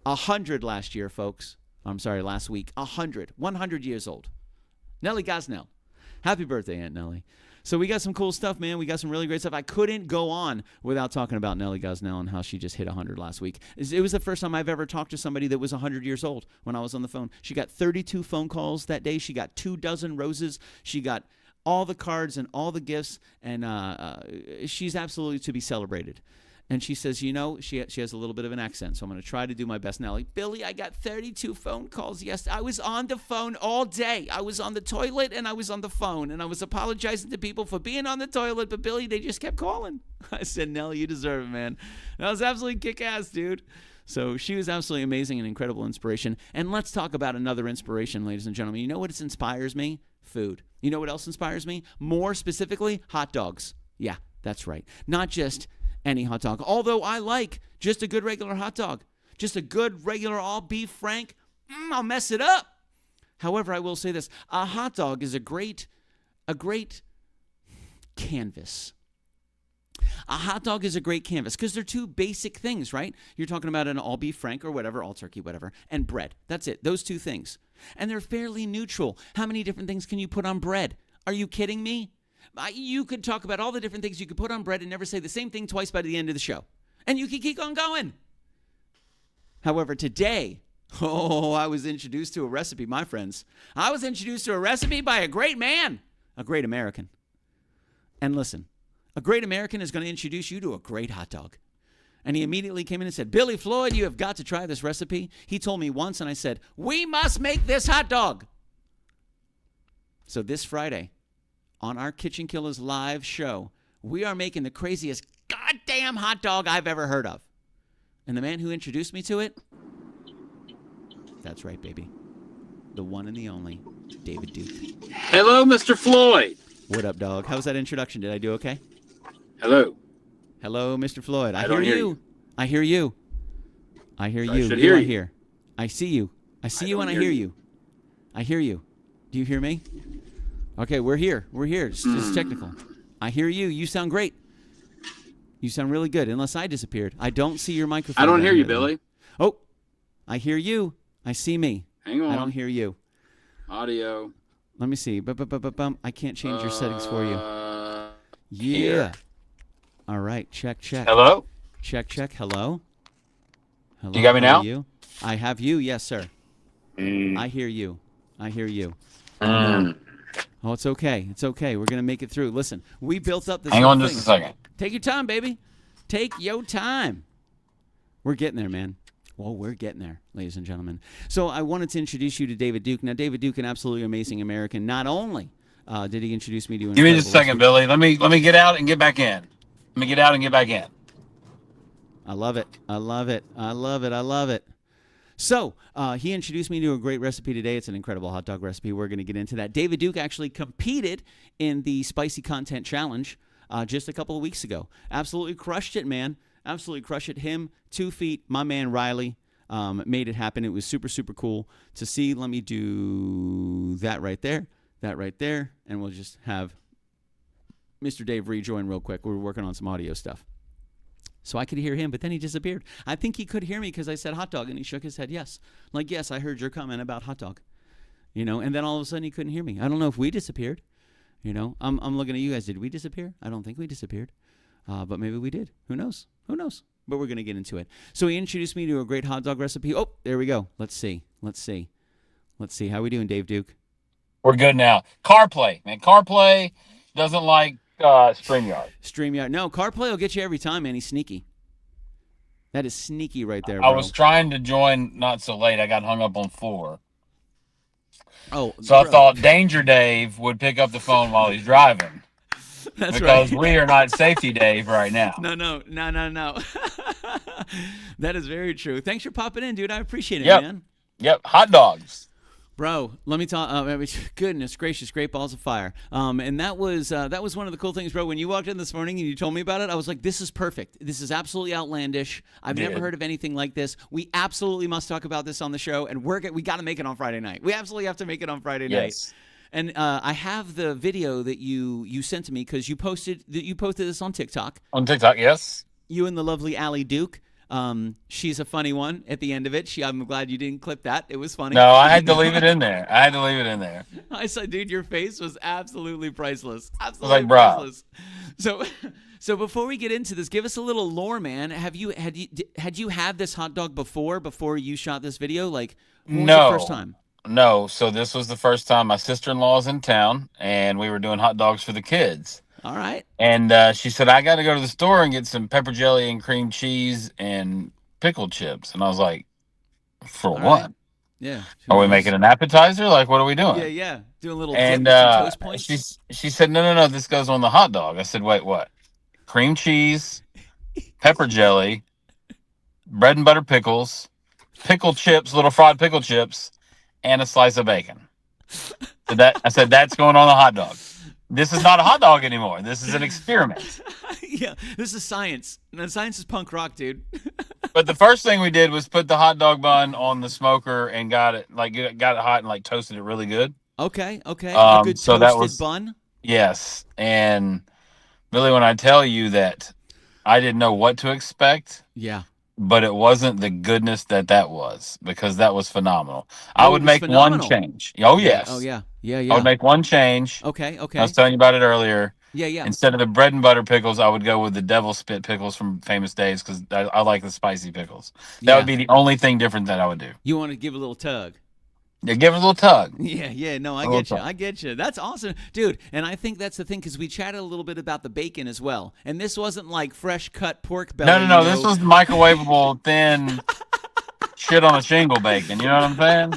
100 last year, folks. I'm sorry, last week. 100 years old. Nellie Gosnell. Happy birthday, Aunt Nellie. So we got some cool stuff, man. We got some really great stuff. I couldn't go on without talking about Nellie Gosnell and how she just hit 100 last week. It was the first time I've ever talked to somebody that was 100 years old when I was on the phone. She got 32 phone calls that day. She got 24 roses. She got all the cards and all the gifts, and she's absolutely to be celebrated. And she says, she has a little bit of an accent, so I'm going to try to do my best. Nellie, Billy, I got 32 phone calls yesterday. I was on the phone all day. I was on the toilet, and I was on the phone, and I was apologizing to people for being on the toilet, but Billy, they just kept calling. I said, Nellie, you deserve it, man. That was absolutely kick-ass, dude. So she was absolutely amazing and incredible inspiration. And let's talk about another inspiration, ladies and gentlemen. You know what inspires me? Food. You know what else inspires me? More specifically, hot dogs. Yeah, that's right. Not just any hot dog. Although I like just a good regular hot dog. Just a good regular all beef frank. I'll mess it up. However, I will say this. A hot dog is a great canvas. A hot dog is a great canvas because they're two basic things, right? You're talking about an all beef frank or whatever, all turkey, whatever, and bread. That's it. Those two things. And they're fairly neutral. How many different things can you put on bread? Are you kidding me? You could talk about all the different things you could put on bread and never say the same thing twice by the end of the show. And you can keep on going. However, today, I was introduced to a recipe, my friends. I was introduced to a recipe by a great man, a great American. And listen, a great American is going to introduce you to a great hot dog. And he immediately came in and said, Billy Floyd, you have got to try this recipe. He told me once, and I said, we must make this hot dog. So this Friday, on our KitchenKillaz live show, we are making the craziest goddamn hot dog I've ever heard of. And the man who introduced me to it, that's right, baby. The one and the only, David Duke. Hello, Mr. Floyd. What up, dog? How was that introduction? Did I do okay? Hello. Hello, Mr. Floyd. I don't hear hear you. you. I hear you. I hear you. should hear I you. hear. I see you. I see you and I don't hear hear you. I hear you. Do you hear me? Okay, we're here. We're here. It's technical. I hear you. You sound great. You sound really good, unless I disappeared. I don't see your microphone. I don't down hear you, here, though. Billy. Oh, I hear you. I see me. Hang on. I don't hear you. Audio. Let me see. I can't change your settings for you. Yeah. Here. All right. Check. Hello? Check. Hello. Hello. You got me How now? are you? I have you. Yes, sir. I hear you. Oh, it's okay. It's okay. We're going to make it through. Listen, we built up this Hang whole on thing. just a second. Take your time, baby. Take your time. We're getting there, man. Well, we're getting there, ladies and gentlemen. So I wanted to introduce you to David Duke. Now, David Duke, an absolutely amazing American. Not only did he introduce me to an Give me just a second, incredible Billy. Let me get out and get back in. Let me get out and get back in. I love it. So he introduced me to a great recipe today. It's an incredible hot dog recipe. We're going to get into that. David Duke actually competed in the Spicy Content Challenge just a couple of weeks ago. Absolutely crushed it, man. Absolutely crushed it. Him, 2 feet, my man Riley made it happen. It was super, super cool to see. Let me do that right there, and we'll just have Mr. Dave rejoin real quick. We're working on some audio stuff. So I could hear him, but then he disappeared. I think he could hear me because I said hot dog, and he shook his head yes. Like, yes, I heard your comment about hot dog. And then all of a sudden he couldn't hear me. I don't know if we disappeared. I'm looking at you guys. Did we disappear? I don't think we disappeared. But maybe we did. Who knows? But we're going to get into it. So he introduced me to a great hot dog recipe. Oh, there we go. Let's see. How we doing, Dave Duke? We're good now. CarPlay, man. CarPlay doesn't like StreamYard. StreamYard. No, CarPlay will get you every time, man. He's sneaky. That is sneaky right there, bro. I was trying to join not so late. I got hung up on 4. Oh, So I bro. thought Danger Dave would pick up the phone while he's driving. That's because right. we are not Safety Dave right now. No. That is very true. Thanks for popping in, dude. I appreciate it, Yep. man. Yep, hot dogs. Bro, let me talk. Goodness gracious, great balls of fire. And that was one of the cool things, bro. When you walked in this morning and you told me about it, I was like, this is perfect. This is absolutely outlandish. I've never heard of anything like this. We absolutely must talk about this on the show, and we got to make it on Friday night. We absolutely have to make it on Friday night. And I have the video that you sent to me because you posted this on TikTok. On TikTok, yes. You and the lovely Allie Duke. She's a funny one at the end of it. I'm glad you didn't clip that. It was funny. No, I had to leave it in there. I said, dude, your face was absolutely priceless. Absolutely like, priceless. So before we get into this, give us a little lore, man. Had you had this hot dog before you shot this video? Like, when was the first time? No. So this was the first time. My sister-in-law's in town, and we were doing hot dogs for the kids. All right. And she said, I got to go to the store and get some pepper jelly and cream cheese and pickled chips. And I was like, for All what? right. Yeah. Who Are we knows? making an appetizer? Like, what are we doing? Yeah, yeah. Do a little dip And with some toast she points. she said, no, this goes on the hot dog. I said, wait, what? Cream cheese, pepper jelly, bread and butter pickles, pickle chips, little fried pickle chips, and a slice of bacon. So I said, that's going on the hot dog. This is not a hot dog anymore. This is an experiment. Yeah, this is science. And science is punk rock, dude. But the first thing we did was put the hot dog bun on the smoker and got it hot and like toasted it really good. Okay. A good So that toasted was bun. yes. And really, when I tell you that I didn't know what to expect, Yeah. but it wasn't the goodness that was, because that was phenomenal. I Oh, would it was make one phenomenal. change. Oh Yeah. yes. Oh yeah. I would make one change. Okay. I was telling you about it earlier. Yeah. Instead of the bread and butter pickles, I would go with the devil spit pickles from Famous Dave's, because I like the spicy pickles. That would be the only thing different that I would do. You want to give a little tug. Yeah, give it a little tug. Yeah. No, I get you. That's awesome, dude. And I think that's the thing, because we chatted a little bit about the bacon as well. And this wasn't like fresh cut pork belly. No. This was microwavable, thin shit on a shingle bacon. You know what I'm saying?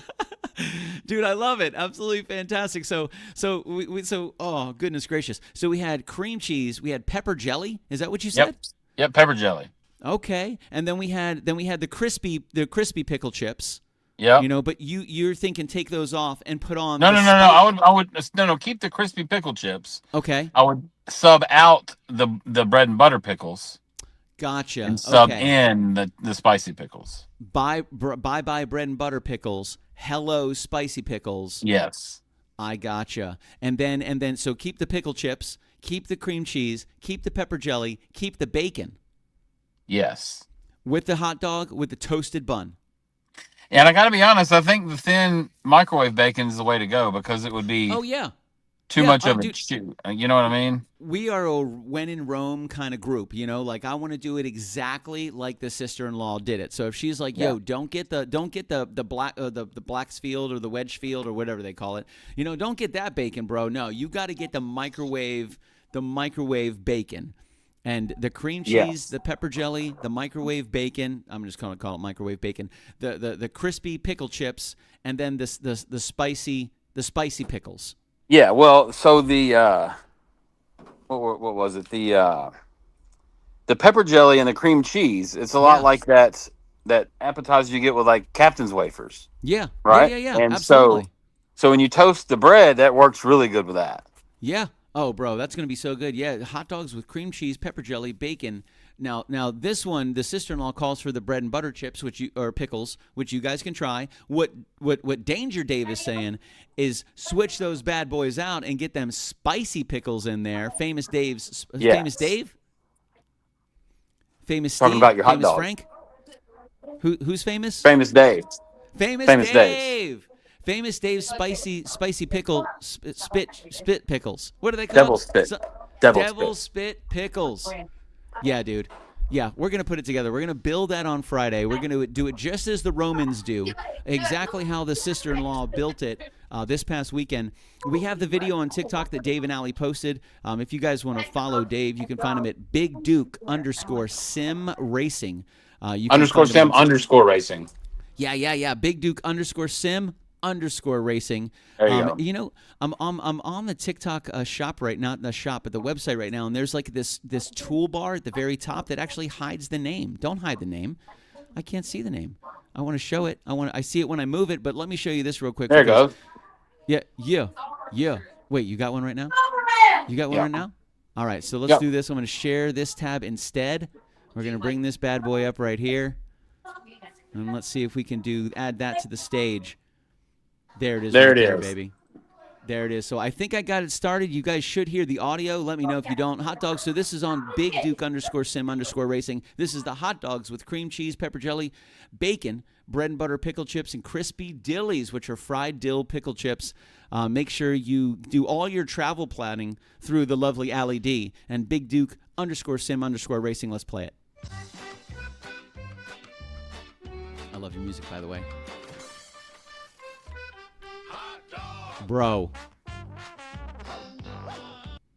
Dude, I love it. Absolutely fantastic. So oh goodness gracious. So we had cream cheese, we had pepper jelly. Is that what you said? Yep, pepper jelly. Okay. And then we had the crispy pickle chips. Yeah. You know, but you're thinking take those off and put on No. I would keep the crispy pickle chips. Okay. I would sub out the bread and butter pickles. Gotcha. And sub in the spicy pickles. Bye bread and butter pickles. Hello spicy pickles. Yes. I gotcha. And then so keep the pickle chips, keep the cream cheese, keep the pepper jelly, keep the bacon. Yes. With the hot dog with the toasted bun. And I got to be honest, I think the thin microwave bacon is the way to go, because it would be too much of a chew. You know what I mean? We are a when in Rome kind of group, you know. Like I want to do it exactly like the sister-in-law did it. So if she's like, "Yo, don't get the black the Blacksfield or the Wedgefield or whatever they call it, you know, don't get that bacon, bro. No, you got to get the microwave bacon." And the cream cheese, the pepper jelly, the microwave bacon. I'm just going to call it microwave bacon. The crispy pickle chips, and then the spicy pickles. Yeah. Well, so the what was it? The pepper jelly and the cream cheese. It's a lot like that appetizer you get with like Captain's wafers. Yeah. Right. Yeah. And absolutely. so when you toast the bread, that works really good with that. Yeah. Oh, bro, that's going to be so good. Yeah, hot dogs with cream cheese, pepper jelly, bacon. Now this one, the sister-in-law calls for the bread and butter chips, or pickles, which you guys can try. What Danger Dave is saying is switch those bad boys out and get them spicy pickles in there. Famous Dave? Famous Steve? Talking about your hot famous dog. Frank? Who's famous? Famous Dave. Famous Dave. Dave. Famous Dave's spicy pickle spit pickles. What are they called? Devil spit. Devil spit pickles. Yeah, dude. Yeah, we're going to put it together. We're going to build that on Friday. We're going to do it just as the Romans do, exactly how the sister-in-law built it this past weekend. We have the video on TikTok that Dave and Allie posted. If you guys want to follow Dave, you can find him at BigDuke_Sim Racing. _Sim _Racing. Yeah. Big Duke _Sim _Racing. There you go. You know, I'm on the TikTok shop right now, not the shop, but the website right now, and there's like this toolbar at the very top that actually hides the name. Don't hide the name. I can't see the name. I want to show it. I see it when I move it, but let me show you this real quick. There it goes. Yeah. Wait, you got one right now? You got one right now? All right, so let's do this. I'm going to share this tab instead. We're going to bring this bad boy up right here. And let's see if we can add that to the stage. There it is. There it is, baby. There it is. So I think I got it started. You guys should hear the audio. Let me know if you don't. Hot dogs. So this is on Big Duke _Sim _Racing. This is the hot dogs with cream cheese, pepper jelly, bacon, bread and butter pickle chips, and crispy dillies, which are fried dill pickle chips. Make sure you do all your travel planning through the lovely Allie D and Big Duke _Sim _Racing. Let's play it. I love your music, by the way. Bro.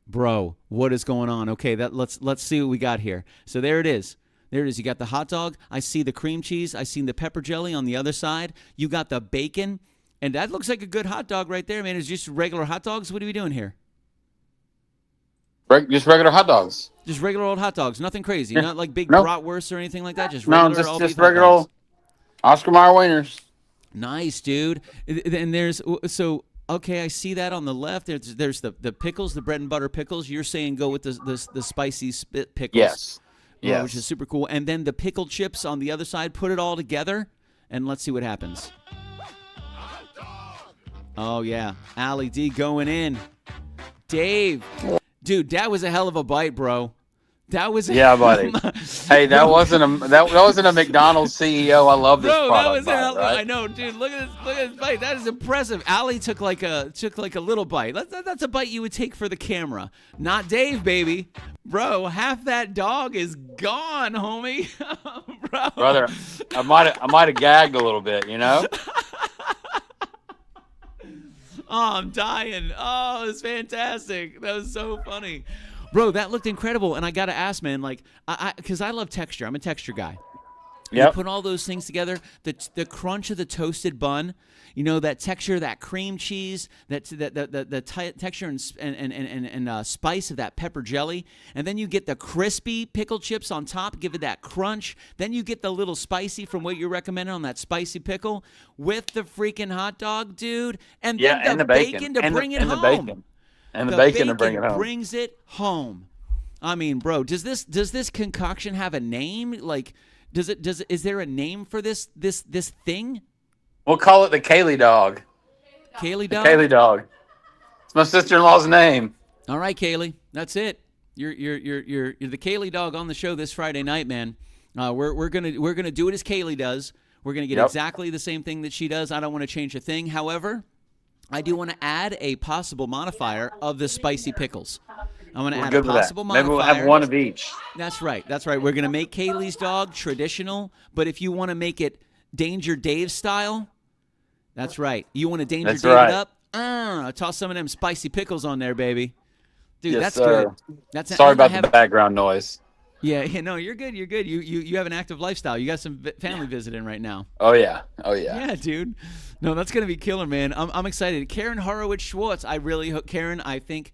Bro, what is going on? Okay, let's see what we got here. So there it is. There it is. You got the hot dog. I see the cream cheese. I see the pepper jelly on the other side. You got the bacon. And that looks like a good hot dog right there, man. It's just regular hot dogs. What are we doing here? Just regular hot dogs. Just regular old hot dogs. Nothing crazy. Yeah. Not like big Nope. bratwursts or anything like that. Just regular just regular old Oscar Mayer wieners. Nice, dude. And there's okay, I see that on the left. There's the pickles, the bread and butter pickles. You're saying go with the spicy spit pickles. Yes. Yes. Which is super cool. And then the pickled chips on the other side. Put it all together, and let's see what happens. Oh, yeah. Allie D going in. Dave. Dude, that was a hell of a bite, bro. That was buddy. Hey, that wasn't a McDonald's CEO. I love this product. Right? I know, dude. Look at this bite. That is impressive. Allie took like a little bite. That's a bite you would take for the camera. Not Dave, baby. Bro, half that dog is gone, homie. Bro. Brother, I might have gagged a little bit, you know? Oh, I'm dying. Oh, it's fantastic. That was so funny. Bro, that looked incredible. And I got to ask, man, like, because I love texture. I'm a texture guy. Yep. You put all those things together, the crunch of the toasted bun, you know, that texture, that cream cheese, the texture and spice of that pepper jelly, and then you get the crispy pickle chips on top, give it that crunch. Then you get the little spicy from what you're recommending on that spicy pickle with the freaking hot dog, dude, and then the bacon to bring it home. And the bacon to bring it home. Brings it home. I mean, bro, does this concoction have a name? Like, is there a name for this thing? We'll call it the Kaylee dog. Kaylee dog? Kaylee dog. It's my sister-in-law's name. All right, Kaylee. That's it. You're the Kaylee dog on the show this Friday night, man. We're gonna do it as Kaylee does. We're gonna get exactly the same thing that she does. I don't want to change a thing. However, I do want to add a possible modifier of the spicy pickles. I'm going to add a possible modifier. Maybe we'll have one of each. That's right. We're going to make Kaylee's dog traditional, but if you want to make it Danger Dave style, that's right. You want to Danger Dave it up? Toss some of them spicy pickles on there, baby. Dude, yes, that's sir. Good. Sorry about the background noise. Yeah, no, you're good. You're good. You have an active lifestyle. You got some family visiting right now. Oh yeah. Yeah, dude. No, that's gonna be killer, man. I'm excited. Karen Horowitz Schwartz. I really hope Karen. I think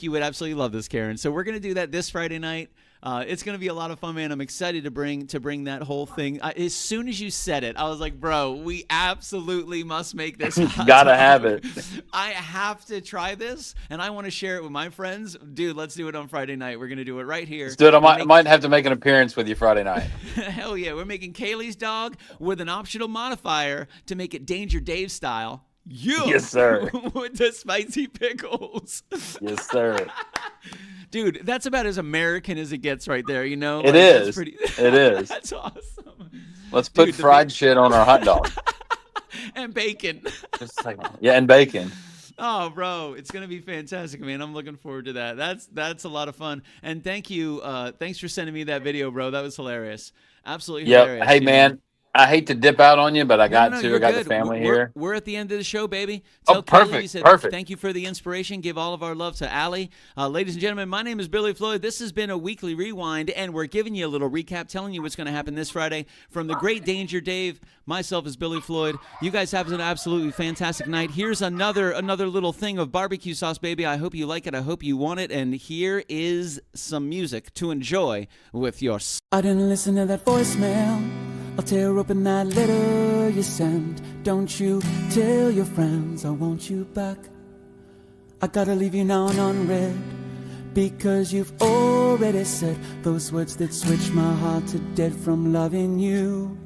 you would absolutely love this, Karen. So we're gonna do that this Friday night. It's gonna be a lot of fun, man. I'm excited to bring that whole thing. As soon as you said it, I was like, bro, we absolutely must make this. Gotta have it. I have to try this, and I want to share it with my friends. Dude, let's do it on Friday night. We're gonna do it right here. Let's do it. I might have to make an appearance with you Friday night. Hell yeah, we're making Kaylee's dog with an optional modifier to make it Danger Dave style. Yes, sir. With the spicy pickles. Yes, sir. Dude, that's about as American as it gets right there, you know? It is. It is. That's awesome. Let's put fried shit on our hot dog. And bacon. Yeah, and bacon. Oh, bro, it's gonna be fantastic, man. I'm looking forward to that. That's a lot of fun. And thank you. Thanks for sending me that video, bro. That was hilarious. Absolutely hilarious. Hey, man. I hate to dip out on you, but I got to. I got the family here. We're at the end of the show, baby. Tell perfect. Perfect. Thank you for the inspiration. Give all of our love to Allie. Ladies and gentlemen, my name is Billy Floyd. This has been a weekly rewind, and we're giving you a little recap, telling you what's going to happen this Friday from the great Danger Dave. Myself is Billy Floyd. You guys have an absolutely fantastic night. Here's another little thing of barbecue sauce, baby. I hope you like it. I hope you want it. And here is some music to enjoy with your. I didn't listen to that voicemail. I'll tear open that letter you sent. Don't you tell your friends I want you back. I gotta leave you now unread, because you've already said those words that switch my heart to dead from loving you.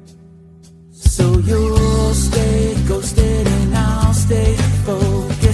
So you'll stay ghosted and I'll stay focused.